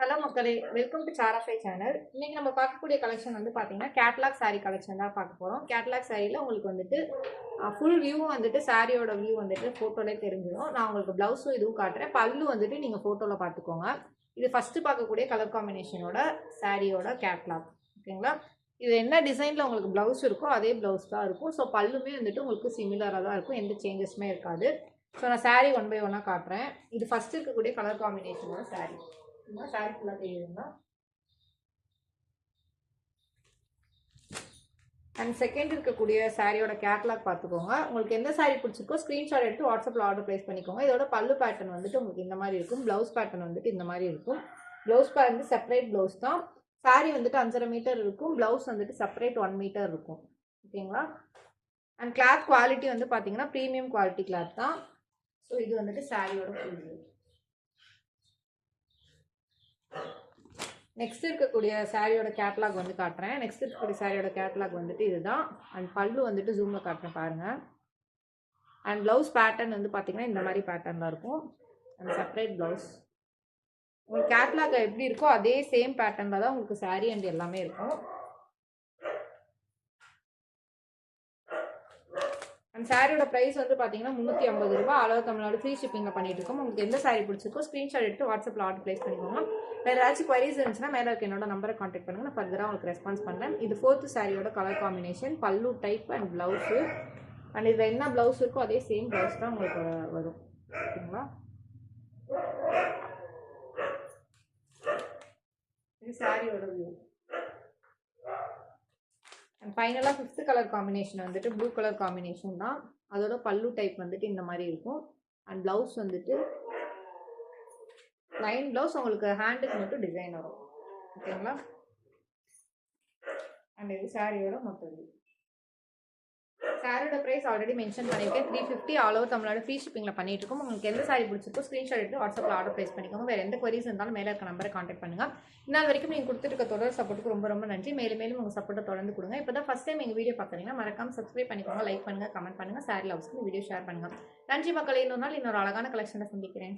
Hello மக்களே, welcome to சாராஃபை channel. இன்னைக்கு நம்ம பார்க்கக்கூடிய கலெக்ஷன் வந்து பார்த்தீங்கன்னா கேட்லாக் சாரீ கலெக்ஷன் தான் பார்க்க போகிறோம். கேட்லாக் சாரியில் உங்களுக்கு வந்துட்டு ஃபுல் வியூவும் வந்துட்டு சாரியோட வியூ வந்துட்டு ஃபோட்டோலே தெரிஞ்சிடும். நான் உங்களுக்கு ப்ளவுஸும் இதுவும் காட்டுறேன். பல்லு வந்துட்டு நீங்கள் ஃபோட்டோவில் பார்த்துக்கோங்க. இது ஃபஸ்ட்டு பார்க்கக்கூடிய கலர் காம்பினேஷனோட சாரியோட கேட்லாக், ஓகேங்களா? இது என்ன டிசைனில் உங்களுக்கு ப்ளவுஸ் இருக்கோ அதே ப்ளவுஸ் தான் இருக்கும். ஸோ பல்லுமே வந்துட்டு உங்களுக்கு சிமிலராக தான் இருக்கும், எந்த சேஞ்சஸுமே இருக்காது. ஸோ நான் சாரீ ஒன் பை ஒன்னாக காட்டுறேன். இது ஃபஸ்ட்டு இருக்கக்கூடிய கலர் காம்பினேஷனோட சாரீ. சாரி ஃபுல்லாக தெரியுதுங்க. அண்ட் செகண்ட் இருக்கக்கூடிய சாரியோட கேட்லாக் பார்த்துக்கோங்க. உங்களுக்கு எந்த சாரி பிடிச்சிருக்கோ ஸ்க்ரீன்ஷாட் எடுத்து வாட்ஸ்அப்பில் ஆர்டர் ப்ளேஸ் பண்ணிக்கோங்க. இதோட பல்லு பேட்டர்ன் வந்துட்டு உங்களுக்கு இந்த மாதிரி இருக்கும். ப்ளவுஸ் பேட்டர்ன் வந்துட்டு இந்த மாதிரி இருக்கும். ப்ளவுஸ் வந்து செப்பரேட் ப்ளவுஸ் தான். சாரி வந்துட்டு 5.5 மீட்டர் இருக்கும். ப்ளவுஸ் வந்துட்டு செப்பரேட் 1 மீட்டர் இருக்கும், ஓகேங்களா? அண்ட் கிளாத் குவாலிட்டி வந்து பார்த்தீங்கன்னா ப்ரீமியம் குவாலிட்டி கிளாத் தான். ஸோ இது வந்துட்டு சாரியோட ஃபுல் வியூ. நெக்ஸ்ட் இருக்கக்கூடிய சாரியோட கேட்லாக் வந்து காட்டுறேன். நெக்ஸ்ட் இருக்கக்கூடிய சாரியோட கேட்லாக் வந்துட்டு இதுதான். அண்ட் பல்லு வந்துட்டு ஜூமில் காட்டுறேன் பாருங்கள். அண்ட் ப்ளவுஸ் பேட்டர்ன் வந்து பார்த்தீங்கன்னா இந்த மாதிரி பேட்டர்னில் இருக்கும். And separate blouse. உங்களுக்கு கேட்லாக் எப்படி இருக்கோ அதே சேம் பேட்டர்னில் தான் உங்களுக்கு சாரி அண்ட் எல்லாமே இருக்கும். அண்ட் சாரியோட ப்ரைஸ் வந்து பார்த்தீங்கன்னா 350 ரூபாய். அளவு தமிழ்நாடு ஃப்ரீ ஷிப்பிங்கில் பண்ணிட்டு இருக்கோம். உங்களுக்கு எந்த சாரி பிடிச்சிருக்கோ ஸ்க்ரீன்ஷாட் எடுத்து வாட்ஸ்அப்பில் ஆர்டர் ப்ளேஸ் பண்ணிக்கோங்க. வேறு ஏதாச்சும் குவரிஸ் இருந்துச்சுன்னா மேலே இருக்க என்னோட நம்பரை கான்டாக்ட் பண்ணுங்கள். நான் ஃபர்தராக உங்களுக்கு ரெஸ்பான்ஸ் பண்ணுறேன். இது 4th சாரியோட கலர் காம்பினேஷன், பல்லு டைப் அண்ட் ப்ளவுஸு. அண்ட் இதில் என்ன ப்ளவுஸ் இருக்கோ அதே சேம் ப்ளவுஸ் தான் உங்களுக்கு வரும், ஓகேங்களா? இது சாரியோட வியூ. அண்ட் ஃபைனலாக 5th கலர் காம்பினேஷன் வந்துட்டு ப்ளூ கலர் காம்பினேஷன் தான். அதோட பல்லு டைப் வந்துட்டு இந்த மாதிரி இருக்கும். அண்ட் ப்ளவுஸ் வந்துட்டு லைன் ப்ளவுஸ், உங்களுக்கு ஹேண்டுக்கு மட்டும் டிசைன் வரும், ஓகேங்களா? அண்ட் இது சாரியோட மொத்தம். சாரியோட ப்ரைஸ் ஆல்ரெடி மென்ஷன் பண்ணியிருக்கேன், 350. ஆல் ஓவர் தமிழ்நாடு ஃப்ரீ ஷிப்பிங்கில் பண்ணிட்டு இருக்கோம். உங்களுக்கு எந்த சாரி பிடிச்சிருக்கோ ஸ்க்ரீன்ஷாட் எடுத்து வாட்ஸ்அப்பில் ஆர்டர் ப்ளேஸ் பண்ணிக்கோங்க. வேறு எந்த குவரிஸ் இருந்தாலும் மேலே இருக்க நம்பரை கான்டாக்ட் பண்ணுங்கள். இந்நாள் வரைக்கும் நீங்கள் கொடுத்துருக்க தொடர் சப்போர்ட்டுக்கு ரொம்ப ரொம்ப நன்றி. மேலும் மேலும் உங்கள் சப்போர்ட்டை தொடர்ந்து கொடுங்க. இப்போ தான் ஃபஸ்ட் டைம் எங்கள் வீடியோ பார்க்குறீங்கன்னா மறக்காம சப்ஸ்கிரைப் பண்ணிக்கோங்க, லைக் பண்ணுங்கள், கமெண்ட் பண்ணுங்கள், சாரி லவ்ஸ்க்கு வீடியோ ஷேர் பண்ணுங்கள். நன்றி மக்களே. இன்னொரு நாள் இன்னொரு அழகான கலெக்ஷனை சந்திக்கிறேன்.